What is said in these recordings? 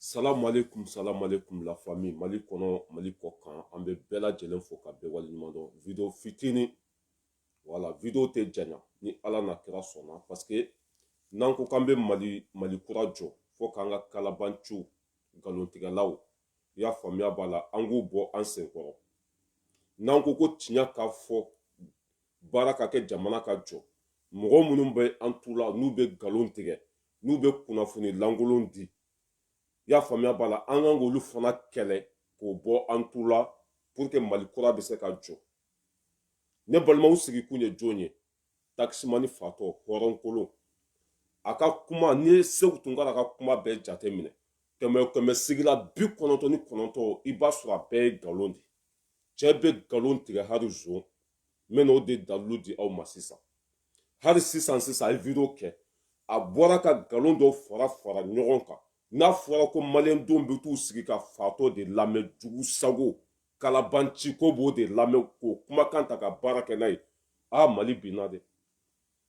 Salam alaikum la famille Mali kɔnɔ Mali kɔ kan an bɛ bɛɛ lajɛlen fo ka bɛɛ waleɲuman dɔn video fitini voilà video tɛ janya ni Ala n'a kira sɔnna parce que n'an ko k'an bɛ Mali kura jɔ fo k'an ka kalabanciw nkalontigɛlaw i y'a faamuya b'a la an k'u bɔ an senkɔrɔ n'an ko ko tiɲɛ ka fɔ baara ka kɛ jamana ka jɔ mɔgɔ minnu bɛ an tu la n'u bɛ nkalon tigɛ n'u bɛ kunnafoni lankolon di i y'a faamuya b'a la an kan k'olu fana kɛlɛ k'o bɔ an tu la pour que Mali kura bɛ se ka jɔ ne balimaw sigikun ye jɔn ye takisimani fatɔ hɔrɔnkolon a ka kuma n'i ye Seku Tunkara ka kuma bɛɛ jate minɛ kɛmɛ o kɛmɛ sigila 99 i b'a sɔrɔ a bɛɛ ye nkalon de cɛ bɛ nkalon tigɛ hali zon n bɛ n'o de dalilu di aw ma sisan hali sisan a ye video kɛ a bɔra ka nkalon dɔw fara ɲɔgɔn kan n'a fɔra ko maliyɛndenw bɛ t'u sigi ka fatɔ de lamɛn jugu sago kalabanci ko b'o de lamɛn k'o kumakan ta ka baara kɛ n'a ye Mali binna dɛ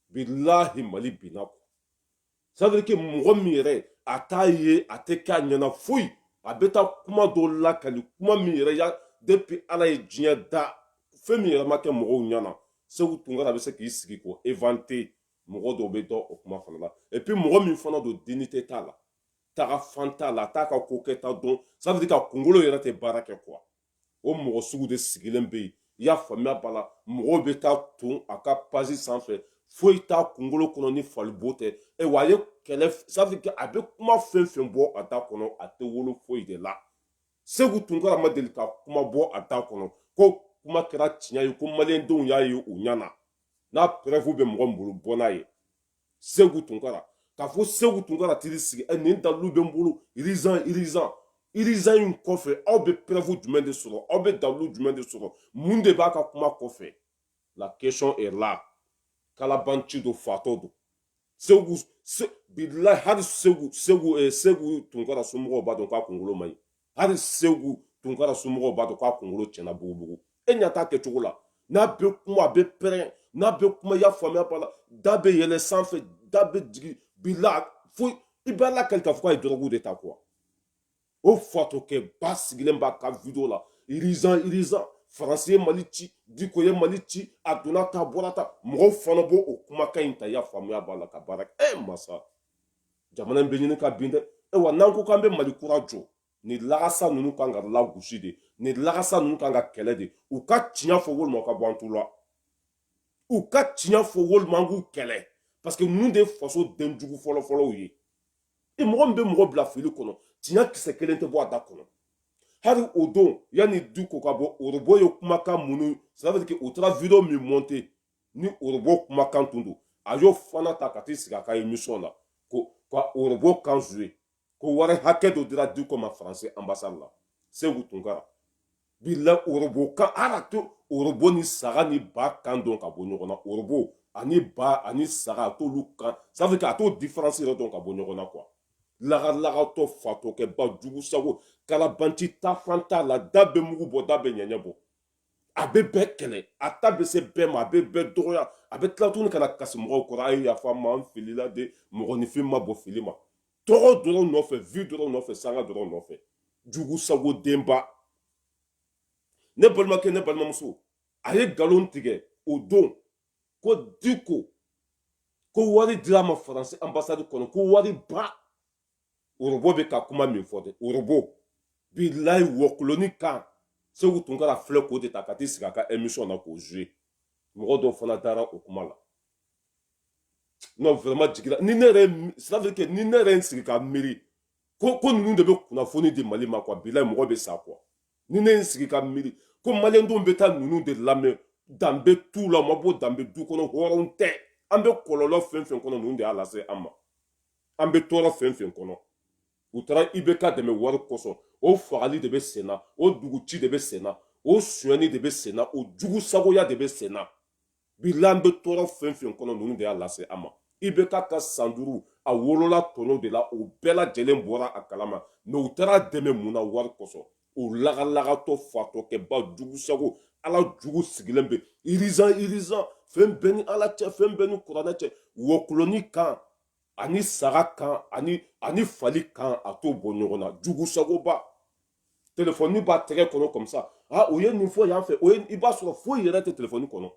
bilahi Mali binna quoi ça veut dire que mɔgɔ min yɛrɛ a t'a ye a tɛ k'a ɲɛna foyi a bɛ taa kuma dɔw lakali kuma min yɛrɛ ya depuis Ala ye diɲɛ da fɛn min yɛrɛ ma kɛ mɔgɔw ɲɛna Seku Tunkara bɛ se k'i sigi k'o inventer mɔgɔ dɔw bɛ dɔn o kuma fana la et puis mɔgɔ min fana don dignité t'a la taga fan t'a la a t'a ka ko kɛta dɔn ça veut dire ka kunkolo yɛrɛ tɛ baara kɛ quoi o mɔgɔ sugu de sigilen bɛ yen i y'a faamuya b'a la mɔgɔw bɛ taa ton a ka page sanfɛ foyi t'a kunkolo kɔnɔ ni falibo tɛ wa a ye kɛlɛ ça veut dire a bɛ kuma fɛn fɛn bɔ a da kɔnɔ a tɛ wolo foyi de la Seku Tunkara ma deli ka kuma bɔ a da kɔnɔ ko kuma kɛra tiɲɛ ye ko maliyɛndenw y'a ye u ɲɛna n'a preuve bɛ mɔgɔ min bolo bɔ n'a ye Seku Tunkara k'a fɔ Seku Tunkara t'i sigi nin dalilu bɛ n bolo irizan in kɔfɛ aw bɛ preuve jumɛn de sɔrɔ aw bɛ dalilu jumɛn de sɔrɔ mun de b'a ka kuma kɔfɛ la question est là kalabanci don fatɔ don bilahi hali Seku Tunkara somɔgɔw b'a dɔn k'a kunkolo man ɲi hali Seku Tunkara somɔgɔw b'a dɔn k'a kunkolo tiɲɛna bugubugu e ɲɛ t'a kɛcogo la n'a bɛ kuma a bɛ pɛrɛn n'a bɛ kuma i y'a faamuya b'a la da bɛ yɛlɛ sanfɛ da bɛ jigin bilahi foyi i b'a lakali k'a fɔ k'a ye dɔrɔgu de ta quoi o fatɔkɛba sigilen b'a ka video la irizan faransi ye Mali ci Diko ye Mali ci a donna ta a bɔra ta mɔgɔw fana b'o o kumakan in ta i y'a faamuya b'a la ka baara kɛ masa jamana in bɛ ɲini ka bin dɛ wa n'an ko k'an bɛ Mali kura jɔ ni lagasa ninnu kan ka lagosi de ni lagasa ninnu kan ka kɛlɛ de u ka tiɲɛ fɔ walima u ka bɔ an tu la u ka tiɲɛ fɔ walima an k'u kɛlɛ parce que ninnu de ye faso den jugu fɔlɔfɔlɔw ye mɔgɔ min bɛ mɔgɔ bila fili kɔnɔ tiɲɛ kisɛ kelen tɛ bɔ a da kɔnɔ hali o don yanni Diko ka bɔ Orobo ye kumakan minnu ça veut dire que u taara video min monter ni Orobo kumakan tun don a y'o fana ta ka t'i sigi a ka émission la ka Orobo kan jouer ko wari hakɛ dɔ dira Diko ma faransi ambassade la Seku Tunkara bilahi Orobo kan hali a to Orobo ni saga ni ba kan dɔn ka bɔ ɲɔgɔn na Orobo ani ba ani saga a t'olu kan ça veut dire que a t'o différence yɛrɛ dɔn ka bɔ ɲɔgɔn na quoi lagatɔ fatɔkɛba jugu sago kalabanci ta fan t'a la da bɛ mugu bɔ da bɛ ɲɛɲɛ bɔ a bɛ bɛɛ kɛlɛ a ta bɛ se bɛɛ ma a bɛ bɛɛ dɔgɔya a bɛ tila tuguni ka na kasi mɔgɔw kɔrɔ a ye yafa n ma an filila de mɔgɔninfin ma bɔ fili ma tɔgɔ dɔrɔn nɔfɛ vie dɔrɔn nɔfɛ sanga dɔrɔn nɔfɛ jugu sago denba ne balimakɛ ne balimamuso a ye nkalon tigɛ o don ko Diko ko wari dira a ma faransi ambassade kɔnɔ ko wari ba Orobo bɛ ka kuma min fɔ dɛ Orobo bilahi wɔkuloni kan Seku Tunkara filɛ k'o de ta ka t'i sigi a ka émission na k'o jouer mɔgɔ dɔw fana dara o kuma la non vraiment jigira ni ne yɛrɛ ça veut dire que ni ne yɛrɛ n sigi ka miiri ko ninnu de bɛ kunnafoni di Mali ma quoi bilahi mɔgɔ bɛ sa quoi ni ne n sigi ka miiri ko maliyɛndenw bɛ taa ninnu de lamɛn danbe t'u la u ma bɔ danbe du kɔnɔ hɔrɔn tɛ an bɛ kɔlɔlɔ fɛn fɛn kɔnɔ ninnu de y'a lase an ma an bɛ tɔɔrɔ fɛn fɛn kɔnɔ u taara IBK dɛmɛ wari kosɔn o fagali de bɛ sen na o duguci de bɛ sen na o sonyɛni de bɛ sen na o jugu sagoya de bɛ sen na bilahi an bɛ tɔɔrɔ fɛn fɛn kɔnɔ ninnu de y'a lase an ma IBK ka san 5 a wolola tɔnɔ de la o bɛɛ lajɛlen bɔra a kalama mais u taara dɛmɛ mun na wari kosɔn o lagalagatɔ fatɔkɛba jugu sago ala jugu sigilen bɛ irizan fɛn bɛɛ ni ala cɛ fɛn bɛɛ ni kuranɛ cɛ wɔkuloni kan ani saga kan ani fali kan a t'o bɔ ɲɔgɔn na jugu sagoba téléphone b'a tɛgɛ kɔnɔ comme ça ah o ye nin fɔ yan fɛ o ye i b'a sɔrɔ foyi yɛrɛ tɛ téléphone kɔnɔ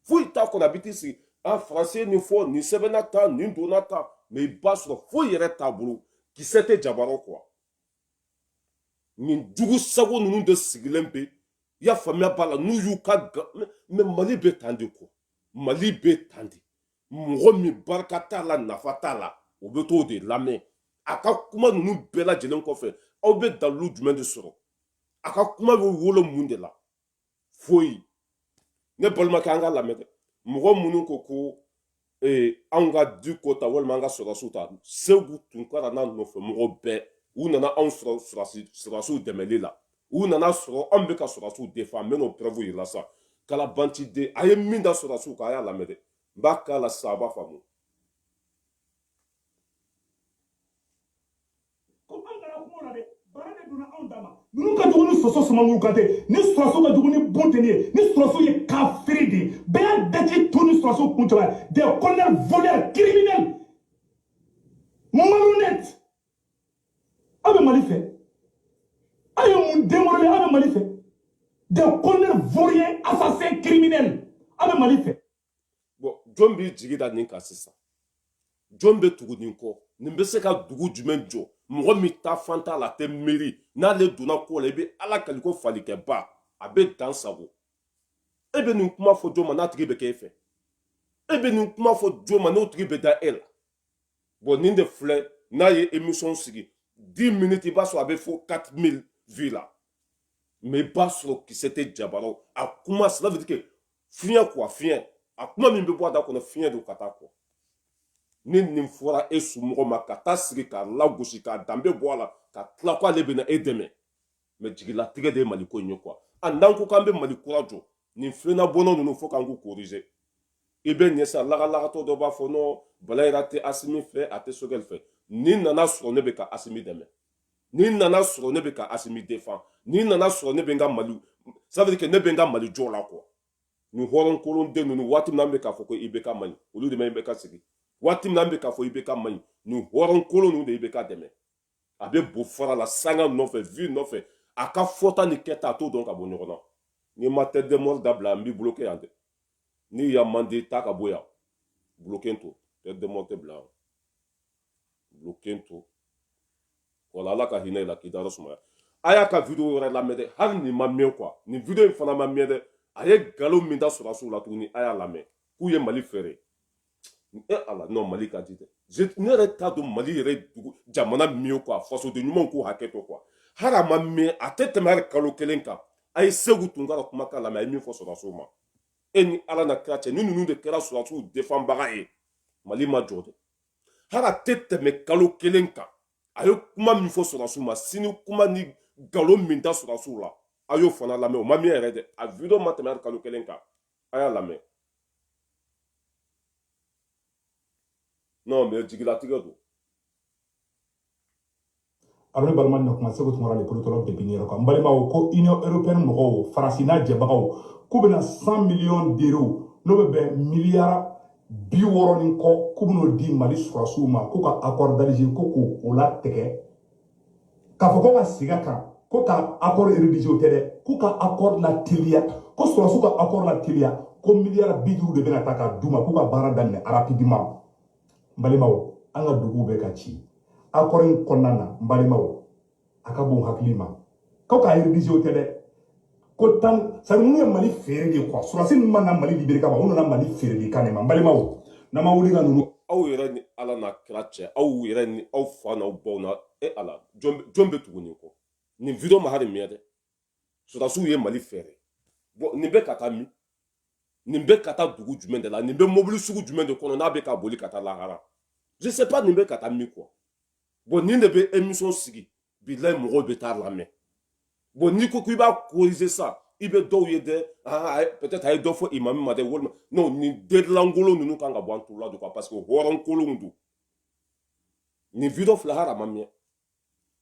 foyi t'a kɔnɔ a bɛ t'i sigi ah français nin fɔ nin sɛbɛnna tan nin donna tan mais i b'a sɔrɔ foyi yɛrɛ t'a bolo kisɛ tɛ jabaraw quoi nin jugu sago ninnu de sigilen bɛ i y'a faamuya b'a la n'u y'u ka mais Mali bɛ tan de quoi Mali bɛ tan de mɔgɔ min barika t'a la nafa t'a la o bɛ t'o de lamɛn a ka kuma ninnu bɛɛ lajɛlen kɔfɛ aw bɛ dalilu jumɛn de sɔrɔ a ka kuma bɛ wolo mun de la foyi ne balimakɛ an ka lamɛn dɛ mɔgɔ minnu ko ko anw ka du ko ta walima an ka sɔrɔsiw ta Segu Tunkara n'a nɔfɛ mɔgɔ bɛɛ u nana anw sɔrɔ sɔrɔsiw dɛmɛli la u nana sɔrɔ anw bɛ ka sɔrɔsiw défend n bɛ n'o preuve yirala sa Kalabanciden a ye min da sɔrɔsiw kan a y'a lamɛn dɛ n b'a k'a la sisan a b'a faamu. Ninnu ka jugu ni Soso Sumaŋu Kante ni Sɔrɔsiw ka jugu ni Bonteni ye ni Sɔrɔsiw ye kafiri de bɛɛ y'a daji to ni Sɔrɔsiw kun cɛla des colonels voleurs criminels malhonnêtes aw bɛ Mali fɛ aw ye mun démoraliser aw bɛ Mali fɛ des colonels vauriens assassins criminels aw bɛ Mali fɛ. Bon jɔn b'i jigi da nin kan sisan jɔn bɛ tugu nin kɔ nin bɛ se ka dugu jumɛn jɔ mɔgɔ min ta fan t'a la a tɛ miiri n'ale donna ko la i bɛ ala kaliko falikɛba a bɛ dan sago e bɛ nin kuma fɔ jɔn ma n'a tigi bɛ kɛ e fɛ e bɛ nin kuma fɔ jɔn ma n'o tigi bɛ da e la bon nin de filɛ n'a ye émission sigi 10 minutes i b'a sɔrɔ a bɛ fɔ 4000 vues la mais i b'a sɔrɔ kisɛ tɛ jabaraw a kuma cela veut dire que fiɲɛ quoi fiɲɛ a kuma min bɛ bɔ a da kɔnɔ fiɲɛ don ka taa kɔ ni nin fɔra e somɔgɔ ma ka taa sigi k'a lagosi k'a danbe bɔ a la ka tila ko ale bɛna e dɛmɛ mais jigilatigɛ de ye Mali ko in ye quoi a n'an ko k'an bɛ Mali kura jɔ nin filenna bɔnnaw ninnu fo k'an k'u corriger i bɛ ɲɛ sa lagalagatɔ dɔ b'a fɔ non Balayira tɛ Asimi fɛ a tɛ Sogɛl fɛ ni nana sɔrɔ ne bɛ ka Asimi dɛmɛ ni nana sɔrɔ ne bɛ ka Asimi défend ni nana sɔrɔ ne bɛ n ka Mali ça veut dire que ne bɛ n ka Mali jɔ la quoi nin hɔrɔnkolonden ninnu waati min an bɛ k'a fɔ ko IBK man ɲi olu de ma IBK sigi waati min an bɛ k'a fɔ IBK man ɲi nin hɔrɔnkolon ninnu de IBK dɛmɛ a bɛ bo fara la sanga nɔfɛ vie nɔfɛ a ka fɔta ni kɛta a t'o dɔn ka bɔ ɲɔgɔn na ni ma tête de mort dabila n b'i bloqué yan dɛ ni yan man di taa ka bɔ yan bloqué to tête de mort tɛ bila bloqué to wala ala ka hinɛ i la k'i da yɔrɔ sumaya a y'a ka vidéo wɛrɛ lamɛn dɛ hali nin ma mɛn quoi nin vidéo in fana ma mɛn dɛ a ye nkalon min da sɔrɔsiw la tuguni a y'a lamɛn k'u ye Mali fɛrɛ ala non Mali ka di dɛ ne yɛrɛ t'a dɔn Mali yɛrɛ jamana min ye quoi fasoden ɲumanw k'u hakɛ to quoi hali a ma mɛn a tɛ tɛmɛ hali kalo kelen kan a ye Segu Tunkara kumakan lamɛn a ye min fɔ sɔrɔsiw ma e ni ala na kira cɛ ni ninnu de kɛra sɔrɔsiw défendbaga ye Mali ma jɔ dɛ hali a tɛ tɛmɛ kalo kelen kan a ye kuma min fɔ sɔrɔsiw ma sini kuma ni nkalon min da sɔrɔsiw la a y'o fana lamɛn o ma mɛn yɛrɛ dɛ a vidéo ma tɛmɛ hali kalo kelen kan a y'a lamɛn non mais jigilatigɛ don alors ne balima na kuma Segu Tunkara le politologue de Binière quoi n balimaw ko Union européenne mɔgɔw Faransi n'a jɛbagaw k'u bɛna 100 millions d'euros n'o bɛ bɛn miliyari 60 ni kɔ k'u bɛn'o di Mali sɔrɔsiw ma k'u ka accord d'Alger ko k'o latigɛ k'a fɔ ko ka sigi a kan ko ka accord rédigé o tɛ dɛ k'u ka accord lateliya ko sɔrɔsiw ka accord lateliya ko miliyari 50 de bɛna ta k'a d'u ma k'u ka baara daminɛ rapidement n balimaw an ka duguw bɛ ka ci accord in kɔnɔna na n balimaw a ka bon hakili ma ko k'a rédigé o tɛ dɛ ko tan sari minnu ye Mali feere de quoi sɔrɔsi ninnu ma na Mali libéré kama u nana Mali feere de kan de ma n balimaw n'an ma wuli ka ninnu aw yɛrɛ ni ala n'a kira cɛ aw yɛrɛ ni aw fa n'aw baw na e ala jɔn bɛ tugu nin kɔ nin vidéo ma hali mɛn dɛ sɔrɔsiw ye Mali fɛɛrɛ bon nin bɛ ka taa min nin bɛ ka taa dugu jumɛn de la nin bɛ mobili sugu jumɛn de kɔnɔ n'a bɛ ka boli ka taa lahara je sais pas nin bɛ ka taa min quoi bon nin de bɛ émission sigi bilayi mɔgɔw bɛ taa lamɛn bon n'i ko k'i b'a corriger sa i bɛ dɔw ye dɛ peut-être a ye dɔ fɔ imami ma dɛ walima non nin denlankolon ninnu kan ka bɔ an tulu la de quoi parce que hɔrɔnkolonw don nin vidéo filɛ hali a ma mɛn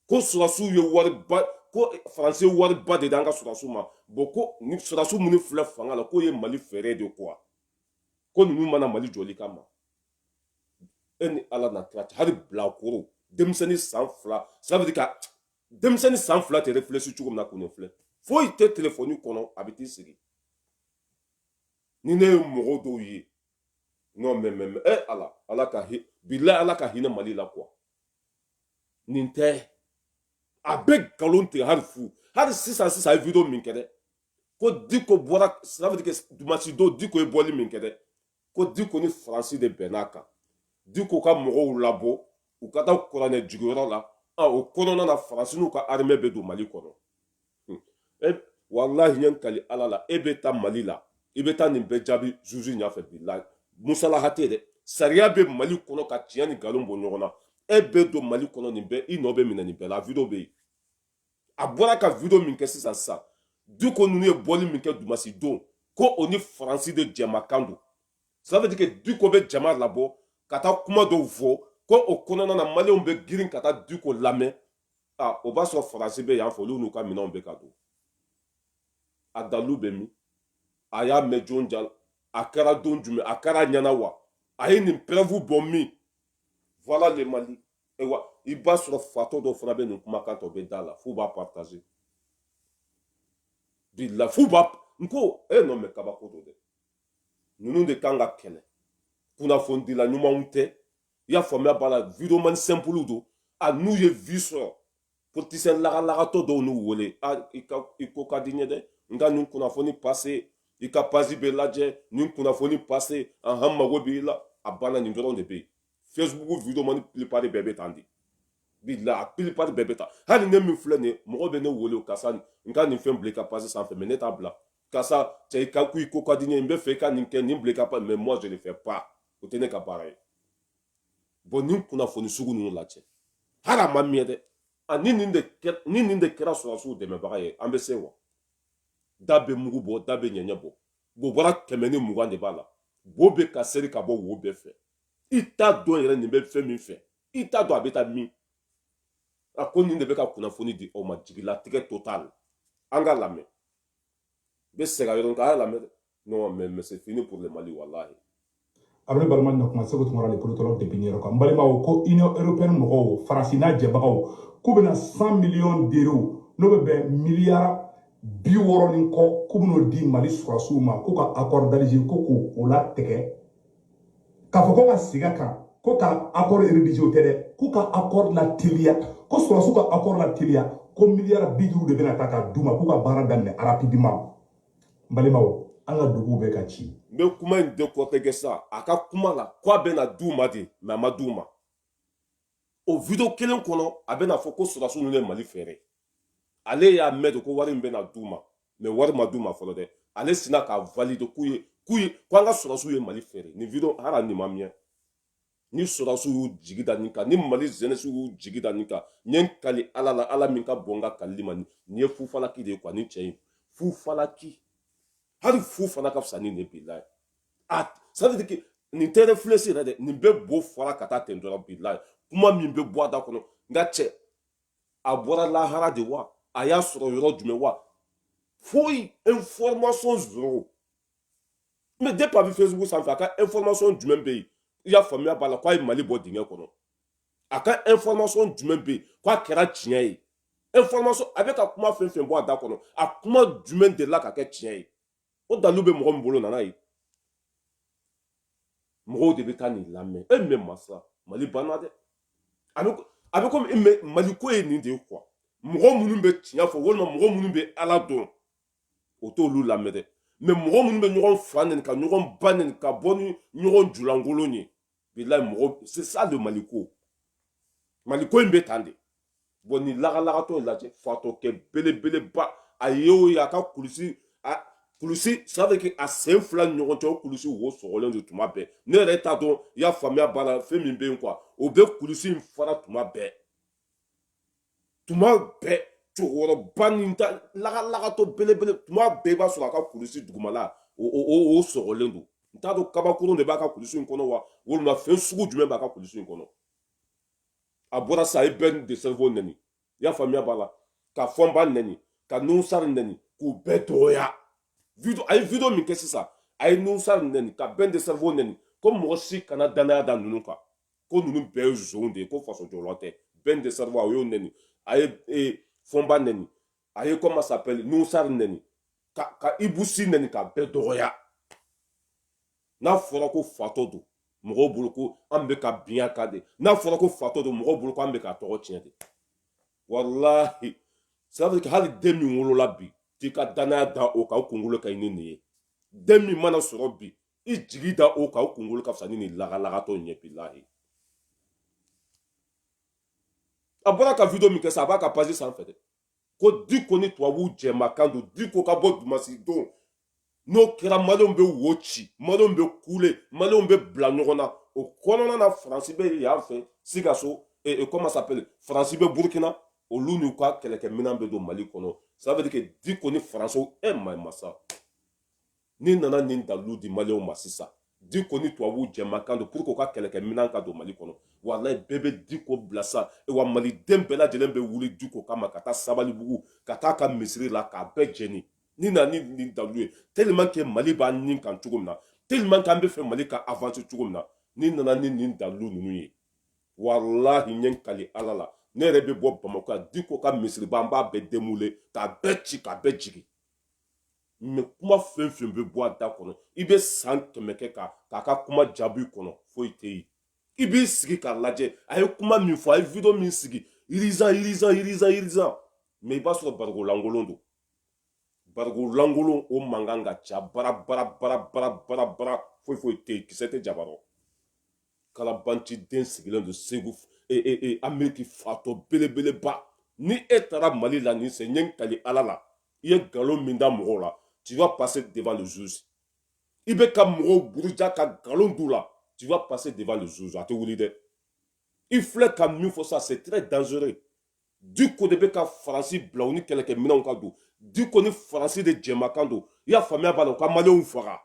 ko sɔrɔsiw ye wari ba ko faransi ye wari ba de d'an ka sɔrɔsiw ma bon ko ni sɔrɔsiw minnu filɛ fanga la k'o ye Mali fɛɛrɛ de quoi ko ninnu mana Mali jɔli kama e ni ala na kira cɛ hali bilakoro denmisɛnnin san fila ça veut dire ka denmisɛnnin san fila tɛ réfléchir cogo min na k'o nin filɛ foyi tɛ telefɔni kɔnɔ a bɛ t'i sigi ni ne ye mɔgɔw dɔw ye non mais ala ka bilahi ala ka hinɛ mali la quoi nin tɛ a bɛ nkalon tigɛ hali sisan a ye video min kɛ dɛ ko Diko bɔra ça veut dire que dimanche don Diko ye bɔli min kɛ dɛ ko Diko ni Faransi de bɛnn'a kan Diko ka mɔgɔw labɔ u ka taa kuranɛ jigiyɔrɔ la o kɔnɔna na Faransi n'u ka armée bɛ don Mali kɔnɔ wallahi ɲɛ kali ala la e bɛ taa Mali la i bɛ taa nin bɛɛ jaabi juge ɲɛfɛ bilahi musalaha tɛ dɛ sariya bɛ Mali kɔnɔ ka tiɲɛ ni nkalon bɔ ɲɔgɔn na e bɛ don Mali kɔnɔ nin bɛɛ i nɔ bɛ minɛ nin bɛɛ la video bɛ yen a bɔra ka video min kɛ sisan Diko ninnu ye bɔli min kɛ dimanche don ko o ni Faransi de jɛmakan don ça veut dire que Diko bɛ jama labɔ ka taa kuma dɔw fɔ ko o kɔnɔna na maliyɛnw bɛ girin ka taa Diko lamɛn o b'a sɔrɔ Faransi bɛ yan fɛ olu n'u ka minɛnw bɛ ka don a dalu bɛ min a y'a mɛn jɔn ja a kɛra don jumɛn a kɛra ɲɛna wa a ye nin preuve bɔ min voilà le Mali wa i b'a sɔrɔ fatɔ dɔw fana bɛ nin kumakan tɔ bɛ da la f'u b'a partager bila f'u b'a n ko non mais kabako don dɛ ninnu de kan ka kɛlɛ kunnafonidila ɲumanw tɛ i y'a faamuya b'a la videomani simple don n'u ye vie sɔrɔ politicien lagalagatɔ dɔw n'u wele i ko ka di n ye dɛ nka nin kunnafoni passe i ka page bɛ lajɛ nin kunnafoni passe an mago b'i la a banna nin dɔrɔn de bɛ yen Facebook videomani plupart bɛɛ bɛ tan de bilahi a plupart bɛɛ bɛ tan hali ne min filɛ nin ye mɔgɔ bɛ ne wele o karisa n ka nin fɛn bila i ka page sanfɛ mais ne t'a bila karisa cɛ i ka ko ka di n ye n bɛ fɛ i ka nin kɛ nin bila i ka page mais moi je ne fais pas o tɛ ne ka baara ye bon nin kunnafoni sugu ninnu lajɛ hali a ma mɛn dɛ ni nin de kɛra sɔrɔsiw dɛmɛbaga ye an bɛ se wa da bɛ mugu bɔ da bɛ ɲɛɲɛ bɔ bo bɔra 120 de b'a la bo bɛ ka seri ka bɔ wo bɛɛ fɛ i t'a dɔn yɛrɛ nin bɛ fɛn min fɛ i t'a dɔn a bɛ taa min a ko nin de bɛ ka kunnafoni di aw ma jigilatigɛ total an ka lamɛn n bɛ segin a yɔrɔ kan a y'a lamɛn dɛ non mais c'est fini pour le Mali wallahi a bɛ ne balima na kuma segu tuma le politologue de binière kan n balimaw ko union européenne mɔgɔw faransi n'a jɛbagaw k'u bɛna 100 millions d'euros n'o bɛ bɛn miliyara 60 ni kɔ k'u bɛn'o di mali sɔrɔsiw ma k'u ka accord d'Alger ko k'o latigɛ k'a fɔ ko ka sigi a kan ko ka accord rédigé o tɛ dɛ k'u ka accord lateliya ko sɔrɔsiw ka accord lateliya ko miliyara 50 de bɛna ta ka d'u ma k'u ka baara daminɛ rapidement n balimaw an ka duguw bɛ ka ci n bɛ kuma in décortiquer sa a ka kuma la ko a bɛna d'u ma de mais a ma d'u ma o video kelen kɔnɔ a bɛna fɔ ko sɔrɔsiw ninnu ye Mali fɛɛrɛ ale y'a mɛn de ko wari min bɛna d'u ma mais wari ma d'u ma fɔlɔ dɛ ale sina k'a valider ko an ka sɔrɔsiw ye Mali fɛɛrɛ nin video hali nin ma mɛn ni sɔrɔsiw y'u jigi da nin kan ni Mali jeunesse y'u jigi da nin kan n ye n kali ala la ala min ka bɔn n ka kalili ma nin ye fufalaki de ye quoi ni cɛ in fufalaki hali fu fana ka fisa ni ne bilahi ça veut dire que nin tɛ réfléchir yɛrɛ dɛ nin bɛɛ bo fɔra ka taa ten dɔrɔn bilahi kuma min bɛ bɔ a da kɔnɔ nka cɛ a bɔra lahara de wa a y'a sɔrɔ yɔrɔ jumɛn wa foyi information zéro mais depuis a bɛ Facebook sanfɛ a ka information jumɛn bɛ yen i y'a faamuya b'a la k'a ye Mali bɔ dingɛ kɔnɔ a ka information jumɛn bɛ yen k'a kɛra tiɲɛ ye information a bɛ ka kuma fɛn fɛn bɔ a da kɔnɔ a kuma jumɛn de la ka kɛ tiɲɛ ye o dalu bɛ mɔgɔ min bolo nana ye mɔgɔw de bɛ taa nin lamɛn mais masa Mali banna dɛ a bɛ komi Mali ko ye nin de ye quoi mɔgɔ minnu bɛ tiɲɛ fɔ walima mɔgɔ minnu bɛ ala dɔn o t'olu lamɛn dɛ mais mɔgɔ minnu bɛ ɲɔgɔn fa nɛni ka ɲɔgɔn ba nɛni ka bɔ ni ɲɔgɔn julankolon ye bilahi mɔgɔ c'est ça le Mali ko in bɛ tan de bon ni lagalagatɔ lajɛ fatɔkɛ belebeleba a ye o ye a ka kulusi ça veut dire a sen fila ni ɲɔgɔn cɛ o kulusi wo sɔgɔlen don tuma bɛɛ ne yɛrɛ t'a dɔn i y'a faamuya b'a la fɛn min bɛ yen quoi o bɛ kulusi in fara tuma bɛɛ cɛkɔrɔba nin ta lagalagatɔ belebele tuma bɛɛ i b'a sɔrɔ a ka kulusi dugumala o sɔgɔlen don n t'a dɔn kabakurun de b'a ka kulusi in kɔnɔ wa walima fɛn sugu jumɛn b'a ka kulusi in kɔnɔ a bɔra sa a ye bɛɛ de cerveau nɛni i y'a faamuya b'a la ka fɔnba nɛni ka nusari nɛni k'u bɛɛ dɔgɔya a ye video min kɛ sisan a ye nusari nɛni ka bɛɛ de cerveau nɛni ko mɔgɔ si kana danaya da ninnu kan ko nunu bɛɛ ye zonw de ye ko faso jɔyɔrɔ tɛ Ben de Sarvo a y'o neni a ye Fɔnba neni a ye comment s'appelle Nusar neni ka Ibusi neni ka bɛɛ dɔgɔya n'a fɔra ko fatɔ don mɔgɔw bolo ko an bɛ ka biɲɛ ka de n'a fɔra ko fatɔ don mɔgɔw bolo ko an bɛ ka tɔgɔ tiɲɛ de walahi ça veut dire que hali den min wolola bi k'i ka danaya da o kan o kunkolo ka ɲi ni nin ye den min mana sɔrɔ bi i jigi da o kan o kunkolo ka fisa ni nin lagalagatɔ ɲɛ bilahi a bɔra ka video min kɛ sa a b'a ka page sanfɛ dɛ ko Diko ni tubabuw jɛmakan don Diko ka bɔ Dumasi don n'o kɛra maliyɛnw bɛ wo ci maliyɛnw bɛ kule maliyɛnw bɛ bila ɲɔgɔn na o kɔnɔna na Faransi bɛ yan fɛ Sikaso comment s'appelle Faransi bɛ Burukina olu n'u ka kɛlɛkɛminɛn bɛ don Mali kɔnɔ ça veut dire que Diko ni Faransiw masa ni nana nin dalilu di maliyɛnw ma sisan Diko ni tubabuw jɛmakan don pour que u ka kɛlɛkɛminɛn ka don Mali kɔnɔ walayi bɛɛ bɛ Diko bila sa wa maliden bɛɛ lajɛlen bɛ wuli Diko kama ka taa Sabalibugu ka taa ka misiri la k'a bɛɛ jɛni ni na ni nin dalilu ye tellement que Mali b'a nin kan cogo min na tellement que an bɛ fɛ Mali ka avancer cogo min na ni nana ni nin dalilu ninnu ye walahi n ye n kali Ala la ne yɛrɛ bɛ bɔ Bamakɔ yan Diko ka misiriba an b'a bɛɛ démoulé k'a bɛɛ ci k'a bɛɛ jigin mais kuma fɛn fɛn bɛ bɔ a da kɔnɔ i bɛ san 100 kɛ k'a ka kuma jaabi kɔnɔ foyi tɛ yen i b'i sigi k'a lajɛ a ye kuma min fɔ a ye video min sigi irizan mais i b'a sɔrɔ barigo lankolon don barigo lankolon o mankan ka ca bara foyi tɛ yen kisɛ tɛ jabarɔ kalabanci den sigilen don Segu Ameriki fatɔ belebeleba ni e taara Mali la nin sen n ye n kali Ala la i ye nkalon min da mɔgɔw la tu vas passer devant le juge i bɛ ka mɔgɔw buruja ka nkalon d'u la tu vas passer devant le juge a tɛ wuli dɛ i filɛ ka min fɔ ça c'est très dangereux Diko de bɛ ka Faransi bila u ni kɛlɛkɛminɛnw ka don Diko ni Faransi de jɛmakan don i y'a faamuya b'a la u ka maliyɛnw faga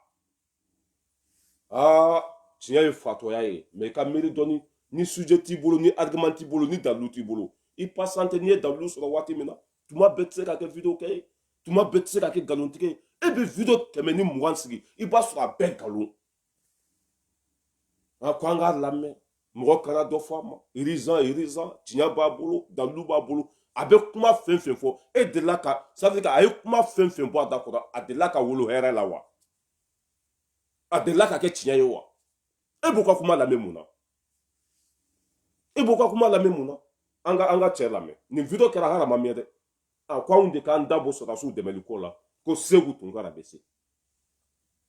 tiɲɛ ye fatɔya ye mais i ka miiri dɔɔni ni sujet t'i bolo ni argument t'i bolo ni dalilu t'i bolo i patiente n'i ye dalilu sɔrɔ waati min na tuma bɛɛ tɛ se ka kɛ video kɛ ye tuma bɛɛ tɛ se ka kɛ nkalontigɛ ye e bɛ video 120 sigi i b'a sɔrɔ a bɛɛ nkalon ko an k'a lamɛn mɔgɔ kana dɔ fɔ a ma irizan tiɲɛ b'a bolo dalilu b'a bolo a bɛ kuma fɛn fɛn fɔ e delila ka ça veut dire que a ye kuma fɛn fɛn bɔ a da kɔrɔ a delila ka wolo hɛrɛ la wa a delila ka kɛ tiɲɛ ye wa e b'u ka kuma lamɛn mun na e b'u ka kuma lamɛn mun na an ka cɛ lamɛn nin video kɛra hali a ma mɛn dɛ ko anw de k'an da bɔ sɔrɔdasiw dɛmɛli ko la ko Segu Tunkara bɛ se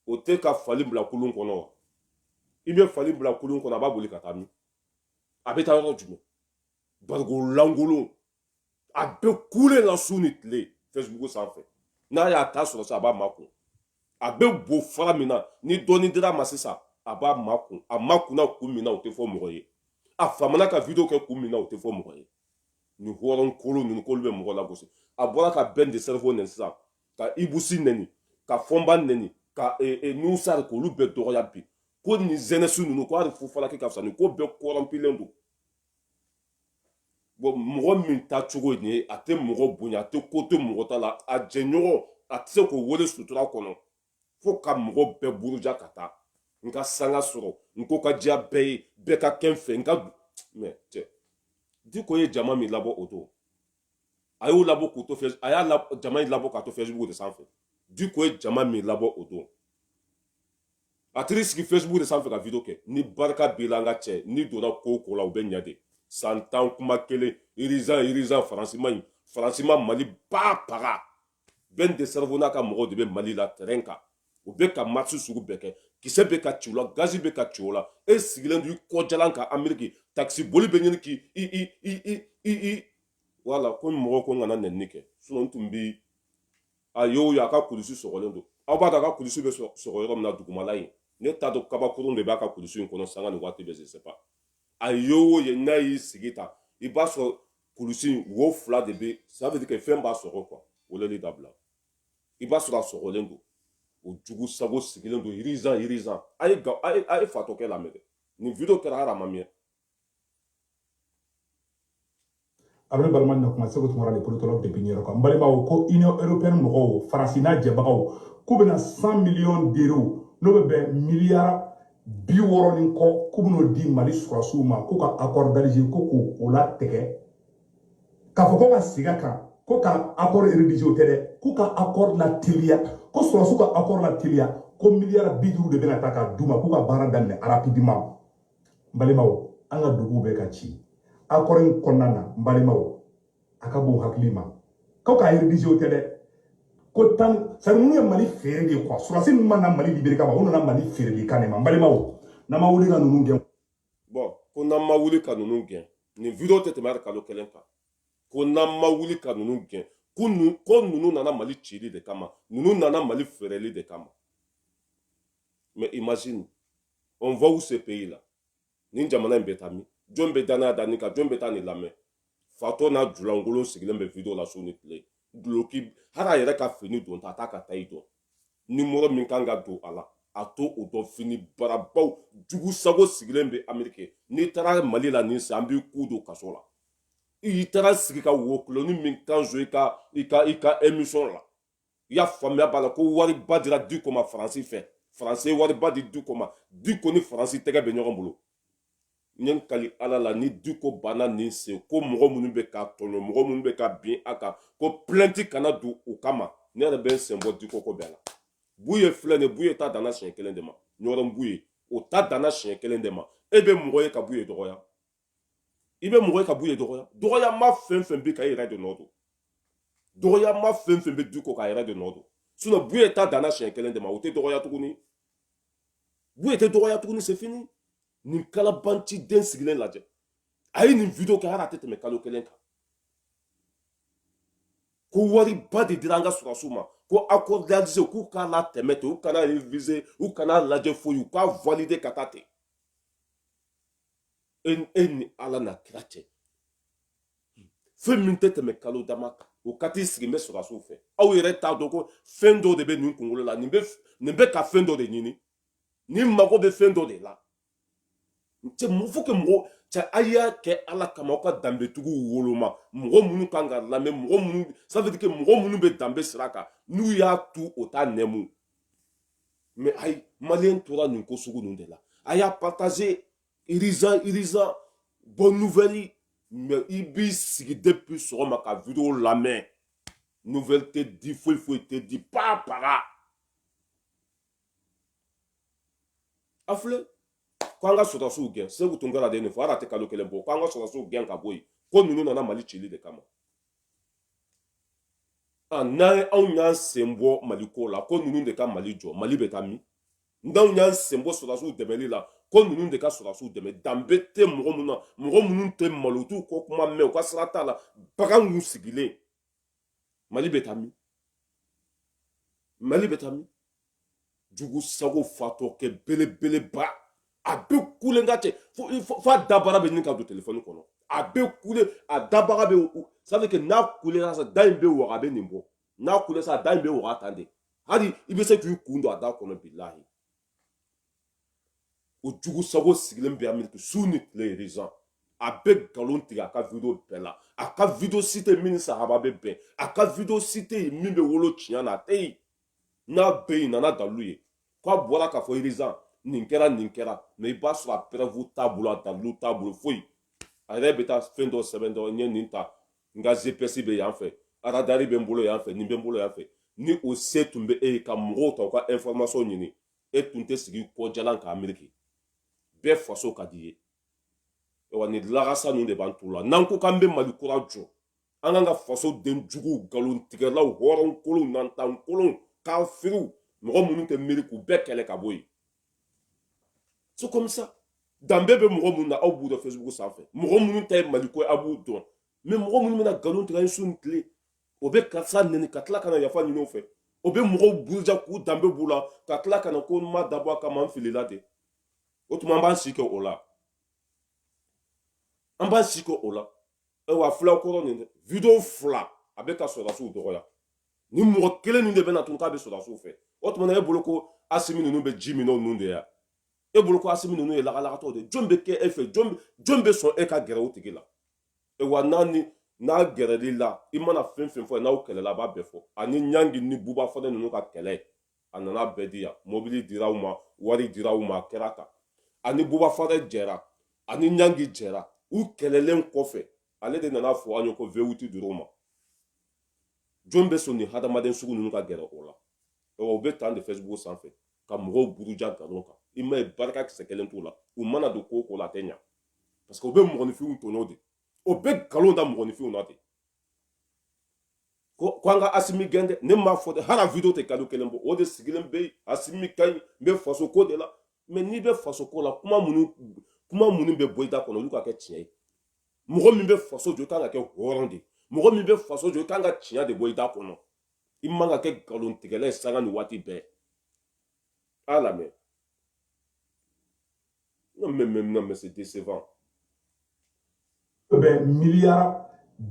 o tɛ ka fali bila kulun kɔnɔ wa i bɛ fali bila kulun kɔnɔ a b'a boli ka taa min a bɛ taa yɔrɔ jumɛn barigo lankolon a bɛ kule la su ni tile Facebook sanfɛ n'a y'a ta sɔrɔ sisan a b'a makun a bɛ bo fara min na ni dɔɔni dira ma sisan a b'a makun a makunna kun min na o tɛ fɔ mɔgɔ ye a faamana ka video kɛ kun min na o tɛ fɔ mɔgɔ ye nin hɔrɔn kolon ninnu k'olu bɛ mɔgɔ lagosi a bɔra ka Ben de Sarvo neni sisan ka Ibusi neni ka Fɔnba neni ka Nusar k'olu bɛɛ dɔgɔya bi ko nin jeunesse ninnu ko hali Fufalaki ka fisa nin ko bɛɛ corrompilen don bon mɔgɔ min ta cogo ye nin ye a tɛ mɔgɔ bonya a tɛ ko to mɔgɔ ta la a jɛɲɔgɔn a tɛ se k'o wele sutura kɔnɔ fo ka mɔgɔ bɛɛ buruja ka taa n ka sanga sɔrɔ n ko ka diya bɛɛ ye bɛɛ ka kɛ n fɛ n ka mais cɛ Diko ye jama min labɔ o don a y'o labɔ k'o to a y'a jama in labɔ k'a to Facebook de sanfɛ Diko ye jama min labɔ o don a t'i sigi Facebook de sanfɛ ka video kɛ ni barika b'i la an ka cɛ n'i donna ko o ko la u bɛ ɲɛ de san 10 kuma kelen irizan Faransi ma Mali ba paga Ben de Sarvo n'a ka mɔgɔw de bɛ Mali la terrain kan u bɛ ka marche sugu bɛɛ kɛ kisɛ bɛ ka ci o la gazi bɛ ka ci o la e sigilen don i kɔjalan kan Ameriki taxi boli bɛ ɲini k'i wala ko mɔgɔ ko n kana nɛnini kɛ sinon n tun bi a y'o ye a ka kulisi sɔgɔlen don aw b'a dɔn a ka kulisi bɛ sɔgɔ yɔrɔ min na dugumala in ne t'a dɔn kabakurun de b'a ka kulisi in kɔnɔ sanga ni waati bɛ je sais pas a y'o ye n'a y'i sigi ta i b'a sɔrɔ kulisi in wo 2 de bɛ ça veut dire que fɛn b'a sɔgɔ quoi weleli dabila i b'a sɔrɔ a sɔgɔlen don o jugu sago sigilen don irizan a ye fatɔkɛ lamɛn dɛ nin video kɛra hali a ma mɛn a bɛ balima na kuma Segu Tunkara de politologue de Binière kan n balimaw ko Union européenne mɔgɔw Faransi n'a jɛbagaw k'u bɛna 100 millions d'euros n'o bɛ bɛn miliyari bi wɔɔrɔ ni kɔ k'u bɛn'o di mali sɔrɔsiw ma k'u ka accord d'Alger ko k'o latigɛ k'a fɔ ko ka segin a kan ko ka accord rédigé o tɛ dɛ k'u ka accord la teliya ko sɔrɔsiw ka accord la teliya ko miliyari 50 de bɛna ta ka d'u ma k'u ka baara daminɛ rapidement n balimaw an ka duguw bɛ ka ci accord in kɔnɔna na n balimaw a ka bon hakili ma k'aw ka rédigé o tɛ dɛ ko tan sari minnu ye mali feere de quoi surasi ninnu ma na mali libéré kama u nana mali feere de kan de ma n balimaw n'an ma wuli ka ninnu gɛn. bon ko n'an ma wuli ka ninnu gɛn nin video tɛ tɛmɛ hali kalo kelen kan ko n'an ma wuli ka ninnu gɛn ko ninnu nana mali cili de kama ninnu nana mali feereli de kama mais imagine on va où ce pays là nin jamana in bɛ taa min jɔn bɛ danaya da nin kan jɔn bɛ taa nin lamɛn fatɔ n'a julankolon sigilen bɛ video la su ni tile duloki hali a yɛrɛ ka fini don ta a t'a ka tayi dɔn nimɔrɔ min kan ka don a la a to o dɔn fini barabaw jugu sago sigilen bɛ Ameriki n'i taara Mali la nin san an b'i ku don kaso la i taara sigi ka wokuloni min kan so i ka émission la i y'a faamuya b'a la ko wariba dira Diko ma Faransi fɛ Faransi ye wariba di Diko ma Diko ni Faransi tɛgɛ bɛ ɲɔgɔn bolo n ye n kali ala la ni Diko banna nin sen ko mɔgɔ minnu bɛ ka tɔɲɔ mɔgɔ minnu bɛ ka bin a kan ko plainte kana don o kama ne yɛrɛ bɛ n sen bɔ Diko ko bɛɛ la Buye filɛ nin Buye ta danna siɲɛ kelen de ma ɲɔgɔn Buye o ta danna siɲɛ kelen de ma e bɛ mɔgɔ ye ka Buye dɔgɔya i bɛ mɔgɔ ye ka Buye dɔgɔya dɔgɔya ma fɛn fɛn bɛ ka i yɛrɛ de nɔ don dɔgɔya ma fɛn fɛn bɛ Diko ka yɛrɛ de nɔ don sinon Buye ta danna siɲɛ kelen de ma o tɛ dɔgɔya tuguni Buye tɛ dɔgɔya tuguni c'est fini nin kalabanci den sigilen lajɛ a ye nin video kɛ hali a tɛ tɛmɛ kalo kelen kan ko wariba de dira an ka sɔrɔsiw ma ko accord d'Alger k'u k'a la tɛmɛ ten u kana réviser u kana lajɛ foyi u k'a valider ka taa ten e ni ala na kira cɛ fɛn min tɛ tɛmɛ kalo dama kan o ka t'i sigi n bɛ sɔrɔsiw fɛ aw yɛrɛ t'a dɔn ko fɛn dɔ de bɛ nin kunkolo la nin bɛ ka fɛn dɔ de ɲini nin mago bɛ fɛn dɔ de la cɛ fo que mɔgɔ cɛ a y'a kɛ ala kama aw ka danbetigiw woloma mɔgɔ minnu kan ka lamɛn mɔgɔ minnu ça veut dire que mɔgɔ minnu bɛ danbe sira kan n'u y'a tu o t'a nɛmu mais ayi maliyɛn tora nin ko sugu ninnu de la a y'a partager irizan bonne nouvelle mais i b'i sigi depuis sɔgɔma ka video lamɛn nouvelle tɛ di foyi foyi tɛ di para a filɛ ko an ka sɔrɔsiw gɛn Segu Tunkara de ye nin fɔ hali a tɛ kalo kelen bɔ ko an ka sɔrɔsiw gɛn ka bɔ yen ko ninnu nana Mali cili de kama n'an anw y'an sen bɔ Mali ko la ko ninnu de ka Mali jɔ Mali bɛ taa min n'anw y'an sen bɔ sɔrɔsiw dɛmɛli la ko ninnu de ka sɔrɔsiw dɛmɛ danbe tɛ mɔgɔ minnu na mɔgɔ minnu tɛ malo u t'u kɔ kuma mɛn u ka sira t'a la bagan y'u sigilen Mali bɛ taa min Mali bɛ taa min jugu sago fatɔ kɛ belebeleba a bɛ kule ka cɛ fo a dabara bɛ ɲini ka don telefɔni kɔnɔ a bɛ kule a dabaga bɛ ça veut dire que n'a kulera sa da in bɛ waga a bɛ nin bɔ n'a kule sa da in bɛ waga tan de hali i bɛ se k'i kun don a da kɔnɔ bilahi o jugu sago sigilen bɛ Ameriki su ni tile région a bɛ nkalon tigɛ a ka video bɛɛ la a ka video si tɛ min ni sahaba bɛ bɛn a ka video si tɛ yen min bɛ wolo tiɲɛ na a tɛ yen n'a bɛ yen nana dalilu ye k'a bɔra k'a fɔ région nin kɛra mais i b'a sɔrɔ a preuve t'a bolo a dalilu t'a bolo foyi a yɛrɛ bɛ taa fɛn dɔ sɛbɛn dɔ n ye nin ta n ka GPS bɛ yan fɛ radari bɛ n bolo yan fɛ nin bɛ n bolo yan fɛ ni o se tun bɛ e ye ka mɔgɔw ta u ka information ɲini e tun tɛ sigi kɔjalan ka Ameriki bɛɛ faso ka di ye wa ni lagasa ninnu de b'an tu la n'an ko k'an bɛ Mali kura jɔ an kan ka faso den juguw nkalon tigɛlaw hɔrɔnkolonw nantankolonw kafiriw mɔgɔ minnu tɛ miiri k'u bɛɛ kɛlɛ ka bɔ yen c'est comme ça danbe bɛ mɔgɔ minnu na aw b'u dɔn Facebook sanfɛ mɔgɔ minnu ta ye Mali ko a b'u dɔn mais mɔgɔ minnu bɛna nkalon tigɛ an ye su ni tile o bɛ karisa nɛni ka tila ka na yafa ɲini o fɛ o bɛ mɔgɔw buruja k'u danbe b'u la ka tila ka na ko n ma dabɔ a kama n filila de o tuma an b'an si kɛ o la an b'an si kɛ o la wa fila kɔrɔ nin dɛ video fila a bɛ ka sɔrɔsiw dɔgɔya ni mɔgɔ kelen nin de bɛna tun k'a bɛ sɔrɔsiw fɛ o tuma na e bolo ko Asimi ninnu bɛ ji min o ninnu de ya e bolo ko Asimi ninnu ye lagalagatɔw de jɔn bɛ kɛ e fɛ jɔn bɛ sɔn e ka gɛrɛ o tigi la wa n'a gɛrɛli la i mana fɛn fɛn fɔ n'aw kɛlɛla a b'a bɛɛ fɔ ani Ɲangi ni Buba Fɔlɛ ninnu ka kɛlɛ a nana bɛɛ di yan mobili dira u ma wari dira u ma a kɛra tan ani bubafare jɛra ani ɲangi jɛra u kɛlɛlen kɔfɛ ale de nana fɔ an ye ko vewuti dir'u ma jɔn bɛ sɔn ni hadamaden sugu ninnu ka gɛrɛ o la o bɛ tan de Facebook sanfɛ ka mɔgɔw buruja nkalon kan i ma ye barika kisɛ kelen t'u la u mana don ko o ko la a tɛ ɲa parce que u bɛ mɔgɔninfinw tɔɲɔ de o bɛ nkalon da mɔgɔninfinw na ten ko an ka Asimi gɛn dɛ ne m'a fɔ dɛ hali a video tɛ kalo kelen bɔ o de sigilen bɛ yen Asimi ka ɲi n bɛ faso ko de la mais n'i bɛ faso ko la kuma minnu bɛ bɔ i da kɔnɔ olu ka kɛ tiɲɛ ye mɔgɔ min bɛ faso jɔ i kan ka kɛ hɔrɔn de mɔgɔ min bɛ faso jɔ i kan ka tiɲɛ de bɔ i da kɔnɔ i man ka kɛ nkalontigɛla ye sanga ni waati bɛɛ a lamɛn non mais c'est décevant bɛ miliyara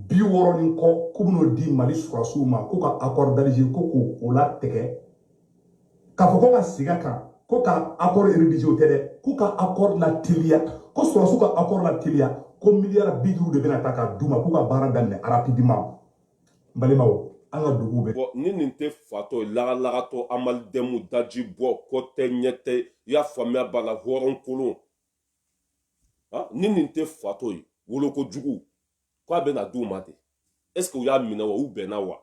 60 ni kɔ k'u bɛn'o di Mali sɔrɔsiw ma ko ka accord d'Alger ko k'o latigɛ k'a fɔ ko ka segin a kan ko ka accord rédigé o tɛ dɛ k'u ka accord lateliya ko sɔrɔsiw ka accord lateliya ko miliyara 50 de bɛna ta k'a d'u ma k'u ka baara daminɛ rapidement n balimaw an ka duguw bɛ. Bon ni nin tɛ fatɔ lagalagatɔ amalidɛmu daji bɔ kɔ tɛ ɲɛ tɛ i y'a faamuya b'a la hɔrɔn kolon ni nin tɛ fatɔ ye wolokojugu k'a bɛna d'u ma ten est ce que u y'a minɛ wa u bɛnna wa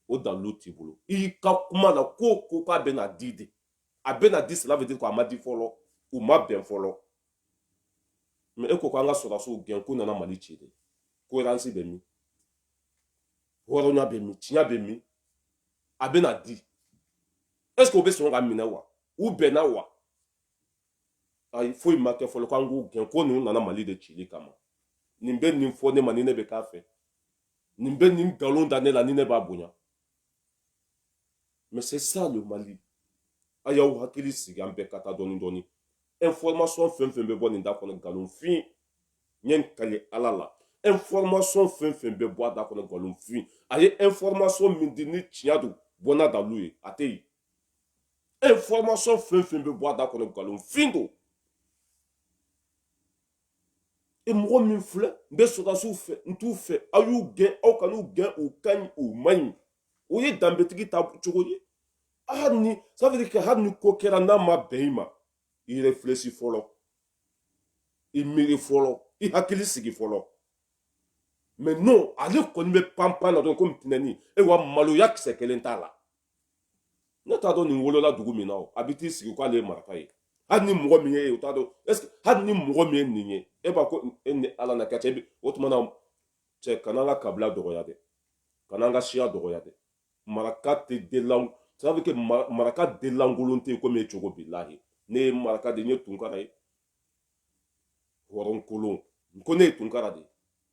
o dalilu t'i bolo i ka kuma la ko k'a bɛna di de a bɛna di cela veut dire ko a ma di fɔlɔ u ma bɛn fɔlɔ mais e ko k'an ka sɔrɔdasiw gɛn k'u nana Mali ci de cohérence bɛ min hɔrɔnya bɛ min tiɲɛ bɛ min a bɛna di est ce que u bɛ sɔn ka minɛ wa u bɛnna wa ayi foyi ma kɛ fɔlɔ k'an k'u gɛn ko ninnu nana Mali de cili kama nin bɛ nin fɔ ne ma ni ne bɛ k'a fɛ nin bɛ nin nkalon da ne la ni ne b'a bonya mais c'est ça le Mali a y'aw hakili sigi an bɛɛ ka taa dɔɔni dɔɔni information fɛn fɛn bɛ bɔ nin da kɔnɔ nkalonfin n ye n kale ala la information fɛn fɛn bɛ bɔ a da kɔnɔ nkalonfin a ye information min di ni tiɲɛ don bɔnna dalu ye a tɛ yen information fɛn fɛn bɛ bɔ a da kɔnɔ nkalonfin don e mɔgɔ min filɛ n bɛ sɔrɔdasiw fɛ n t'u fɛ aw y'u gɛn aw kan'u gɛn u ka ɲi u man ɲi o ye danbetigi ta cogo ye hali ni ça veut dire que hali ni ko kɛra n'a ma bɛn i ma i réfléchis fɔlɔ i miiri fɔlɔ i hakili sigi fɔlɔ mais non ale kɔni bɛ panpan na dɔrɔn komi tinɛni e wa maloya kisɛ kelen t'a la ne t'a dɔn nin wolola dugu min na o a bɛ t'i sigi k'ale ye maraka ye hali ni mɔgɔ min ye o t'a dɔn est ce que hali ni mɔgɔ min ye nin ye e b'a ko e ni ala na kɛ cɛ o tuma na cɛ kana an ka kabila dɔgɔya dɛ kana an ka siya dɔgɔya dɛ maraka tɛ delan ça veut dire que maraka delankolon tɛ komi e cogo bilahi ne ye maraka de ye n ye tunkara ye hɔrɔn kolon ko ne ye tunkara de ye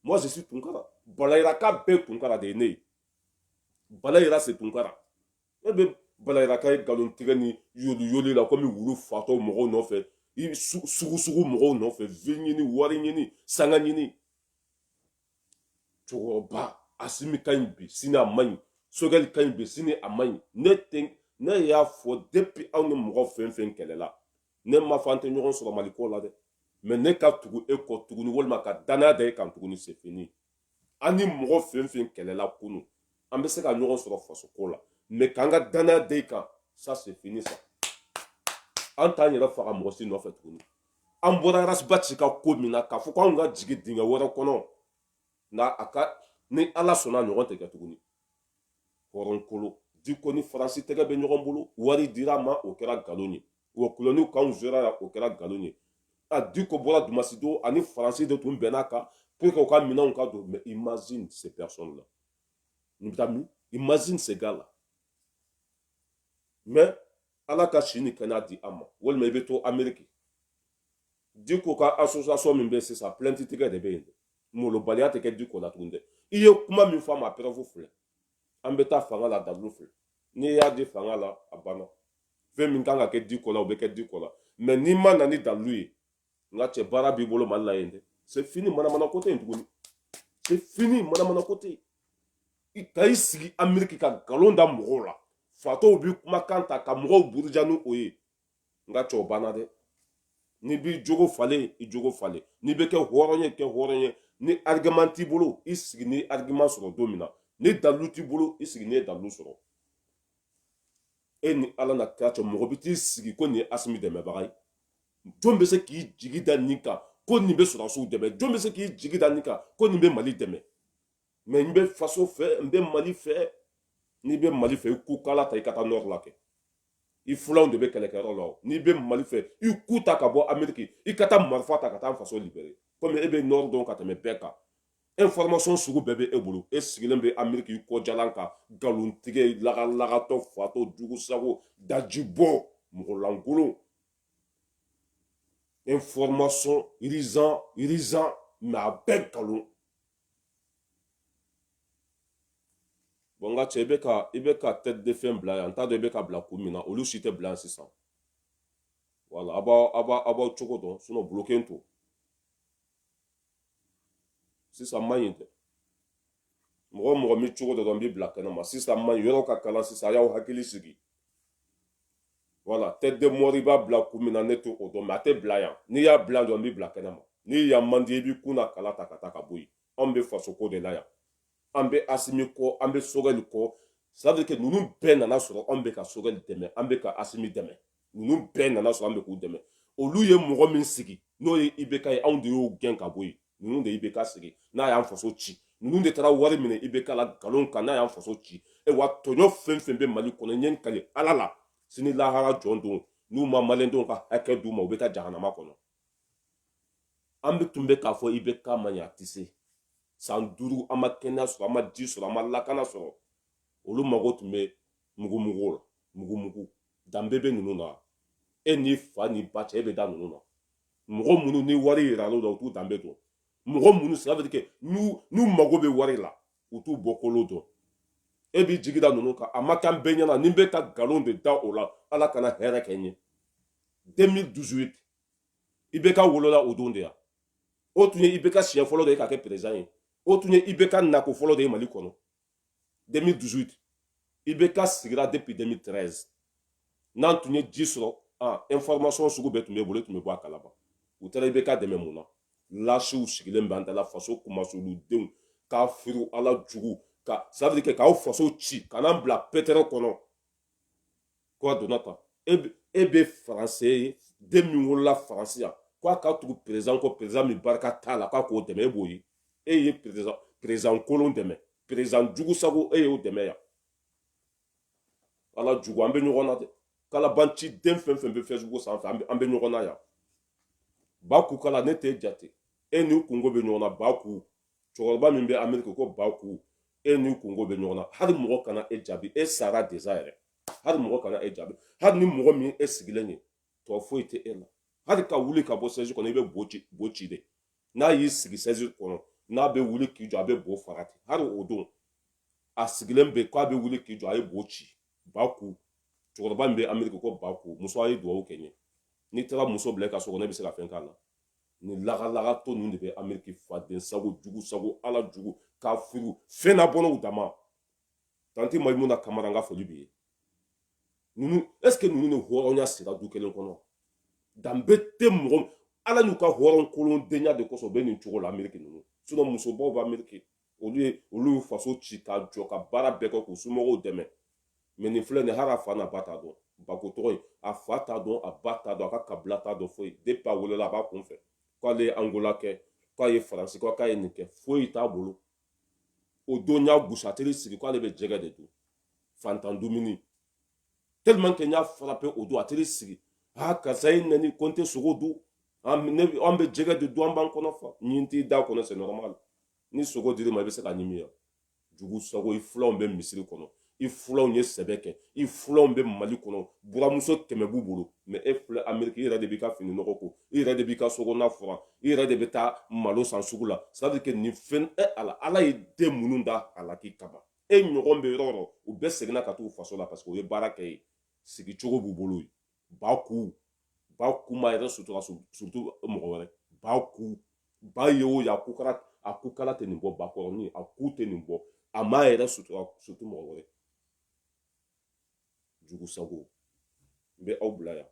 moi je suis tunkara balayiraka bɛɛ tunkara de ye ne ye balayira c'est tunkara e bɛ balayiraka ye nkalontigɛ ni yoli la komi wulu fatɔ mɔgɔw nɔfɛ i sugu mɔgɔw nɔfɛ vi ɲini wari ɲini sanga ɲini cɛkɔrɔba Asimi ka ɲi bi sini a man ɲi Sogɛli ka ɲi bi sini a man ɲi ne y'a fɔ depuis aw ni mɔgɔ fɛn fɛn kɛlɛla ne ma fɔ an tɛ ɲɔgɔn sɔrɔ Mali ko la dɛ mais ne ka tugu e kɔ tuguni walima ka danaya da e kan tuguni c'est fini an ni mɔgɔ fɛn fɛn kɛlɛla kunun an bɛ se ka ɲɔgɔn sɔrɔ faso ko la mais k'an ka danaya da e kan ça c'est fini ça an t'an yɛrɛ faga mɔgɔ si nɔfɛ tuguni an bɔra Arasibati ka ko min na k'a fɔ k'anw ka jigin dingɛ wɛrɛ kɔnɔ nka a ka ni ala sɔnna ɲɔgɔn tɛ kɛ tuguni hɔrɔnkolo diko ni faransi tɛgɛ bɛ ɲɔgɔn bolo wari dira ma o kɛra nkalon ye wa koloniw k'anw zora o kɛra nkalon ye a diko bɔra Dumasido ani faransi de tun bɛnna kan pour que u ka minɛnw ka don mais imagine ces personnes là ni bɛ taa min imagine ces gars là mais ala ka si ni kɛnɛya di an ma walima i bɛ to Amérique diko ka association min bɛ sisan plainte tigɛ de bɛ yen molobaliya tɛ kɛ diko la tuguni dɛ i ye kuma min fɔ a ma preuve filɛ an bɛ taa fanga la dalu filɛ n'i y'a di fanga la a banna fɛn min kan ka kɛ diko la o bɛ kɛ diko la mais n'i ma na ni dalu ye n ka cɛ baara b'i bolo Mali la yen dɛ c'est fini manamana ko tɛ yen tuguni c'est fini manamana ko tɛ yen ka i sigi Amérique ka nkalon da mɔgɔw la fatɔw b'i kumakan ta ka mɔgɔw buruja ni o ye n ka cɛ o banna dɛ n'i b'i jogo falen i jogo falen n'i bɛ kɛ hɔrɔn ye kɛ hɔrɔn ye ni argument t'i bolo i sigi ni argument sɔrɔ don min na ni dalu t'i bolo i sigi n'i ye dalu sɔrɔ e ni ala na kira cɛ mɔgɔ bɛ t'i sigi ko nin ye Asimi dɛmɛbaga ye jɔn bɛ se k'i jigi da nin kan ko nin bɛ sɔrɔsiw dɛmɛ jɔn bɛ se k'i jigi da nin kan ko nin bɛ Mali dɛmɛ mais n bɛ faso fɛ n bɛ Mali fɛ n'i bɛ Mali fɛ i ku kala ta i ka taa nord la kɛ i fulanw de bɛ kɛlɛkɛyɔrɔ la o n'i bɛ Mali fɛ i ku ta ka bɔ Amérique i ka taa marifa ta ka taa faso libérer comme e bɛ nord dɔn ka tɛmɛ bɛɛ kan information sugu bɛɛ bɛ e bolo e sigilen bɛ Amérique i kɔjalan kan nkalontigɛ lagalagatɔ fatɔ jugusago dajibɔ mɔgɔlankolon information irisant mais a bɛɛ nkalon bon n ka cɛ i bɛ ka tête de fɛn bila yan n t'a dɔn i bɛ ka bila kun min na olu si tɛ bila yan sisan voilà a b'aw cogo dɔn sinon bloqué to sisan man ɲi dɛ mɔgɔ mɔgɔ mi cogo dɔ dɔn n b'i bila kɛnɛma sisan man ɲi yɔrɔ ka kalan sisan a y'aw hakili sigi voilà tête de mort i b'a bila kun min na ne t'o dɔn mais a tɛ bila yan n'i y'a bila dɔrɔn n b'i bila kɛnɛma n'i yan man di i b'i kun na kala ta ka taa ka bɔ yen anw bɛ fasoko de la yan an bɛ Asimi kɔ an bɛ Sogɛli kɔ ça veut dire que ninnu bɛɛ nana sɔrɔ an bɛ ka Sogɛli dɛmɛ an bɛ ka Asimi dɛmɛ ninnu bɛɛ nana sɔrɔ an bɛ k'u dɛmɛ olu ye mɔgɔ min sigi n'o ye IBK ye anw de y'o gɛn ka bɔ yen ninnu de ye IBK sigi n'a y'an faso ci ninnu de taara wari minɛ IBK la nkalon kan n'a y'an faso ci wa tɔɲɔ fɛn fɛn bɛ Mali kɔnɔ n ye n kale Ala la sini lahara jɔn don n'u ma maliyɛndenw ka hakɛ d'u ma u bɛ taa jahanama kɔnɔ an bɛ tun bɛ k'a fɔ IBK man ɲi a tɛ se san 5 an ma kɛnɛya sɔrɔ an ma ji sɔrɔ an ma lakana sɔrɔ olu mago tun bɛ mugumugu la mugumugu danbe bɛ ninnu na e ni fa ni ba cɛ e bɛ da ninnu na mɔgɔ minnu ni wari yira l'u la u t'u danbe dɔn mɔgɔ minnu ça veut dire que n'u mago bɛ wari la u t'u bɔkolo dɔn e b'i jigi da ninnu kan a ma kan bɛɛ ɲɛna ni bɛ ka nkalon de da o la ala kana hɛrɛ kɛ n ye 2018 IBK wolola o don de ya o tun ye IBK siɲɛ fɔlɔ de ye ka kɛ président ye o tun ye IBK nako fɔlɔ de ye Mali kɔnɔ 2018 IBK sigira depuis 2013 n'an tun ye ji sɔrɔ information sugu bɛɛ tun bɛ bolo tun bɛ bɔ a kalama u taara IBK dɛmɛ mun na lasiw sigilen bɛ an dala faso kumasulu denw k'a furu ala jugu ka ça veut dire que k'aw faso ci ka n'an bila pétéreux kɔnɔ ko a donna tan e bɛ faransi ye den min wolola faransi yan k'a ka tugu président ko président min barika t'a la k'a k'o dɛmɛ e b'o ye e ye président kolon dɛmɛ président jugu sago e y'o dɛmɛ yan ala jugu an bɛ ɲɔgɔn na dɛ kalabanci den fɛn fɛn bɛ Facebook sanfɛ an bɛ ɲɔgɔn na yan Baku kala ne t'e jate e ni kungo bɛ ɲɔgɔn na Baku cɛkɔrɔba min bɛ Amérique ko Baku e ni kungo bɛ ɲɔgɔn na hali mɔgɔ kana e jaabi e sara déjà yɛrɛ hali mɔgɔ kana e jaabi hali ni mɔgɔ min e sigilen ye tɔ foyi tɛ e la hali ka wuli ka bɔ siège kɔnɔ i bɛ bo ci de n'a y'i sigi siège kɔnɔ n'a bɛ wuli k'i jɔ a bɛ bo faga ten hali o don a sigilen bɛ k'a bɛ wuli k'i jɔ a ye bo ci Baku cɛkɔrɔba min bɛ Amérique ko Baku muso a ye dugawu kɛ n ye n'i taara muso bila i ka so kɔnɔ ne bɛ se ka fɛn k'a la ni lagalagatɔ ninnu de bɛ Amérique faden sago jugu sago ala jugu k'a furu fɛn na bɔnnaw dama tanti Mayimuna Kamara n ka foli b'i ye ninnu est ce que ninnu ni hɔrɔnya sira du kelen kɔnɔ danbe tɛ mɔgɔ ala n'u ka hɔrɔn kolondenya de kosɔn u bɛ nin cogo la Amérique ninnu sinon musobaw bɛ Amérique olu y'u faso ci ka jɔ ka baara bɛɛ kɛ k'u somɔgɔw dɛmɛ mais nin filɛ nin hali a fa n'a ba t'a dɔn Bako tɔgɔ in a fa t'a dɔn a ba t'a dɔn a ka kabila t'a dɔn foyi depuis a wolola a b'a kun fɛ k'ale ye Angola kɛ k'a ye Faransi kɛ k'a ye nin kɛ foyi t'a bolo o don y'a gosi a teri sigi k'ale bɛ jɛgɛ de dun fantan dumuni tellement que n y'a frappé o don a teri sigi karisa ye nɛni ko n tɛ sogo dun an bɛ jɛgɛ de dun an b'an kɔnɔ fa ɲin t'i da kɔnɔ c'est normal ni sogo dir'i ma i bɛ se ka ɲimi yan jugu sago i filanw bɛ misiri kɔnɔ i filanw ye sɛbɛ kɛ i filanw bɛ Mali kɔnɔ buramuso 100 b'u bolo mais e filɛ Amérique i yɛrɛ de b'i ka fini nɔgɔ ko i yɛrɛ de b'i ka sokɔnɔna furan i yɛrɛ de bɛ taa malo san sugu la ça veut dire que nin fɛn ala ye den minnu da halaki kama e ɲɔgɔn bɛ yɔrɔ o yɔrɔ u bɛɛ seginna ka t'u faso la parce que u ye baara kɛ yen sigi cogo b'u bolo yen Baku ma yɛrɛ sutura surtout mɔgɔ wɛrɛ Baku ba ye o ye a ku kala tɛ nin bɔ bakɔrɔni a ku tɛ nin bɔ a ma yɛrɛ sutura surtout mɔgɔ wɛrɛ jugu sago n bɛ aw bila yan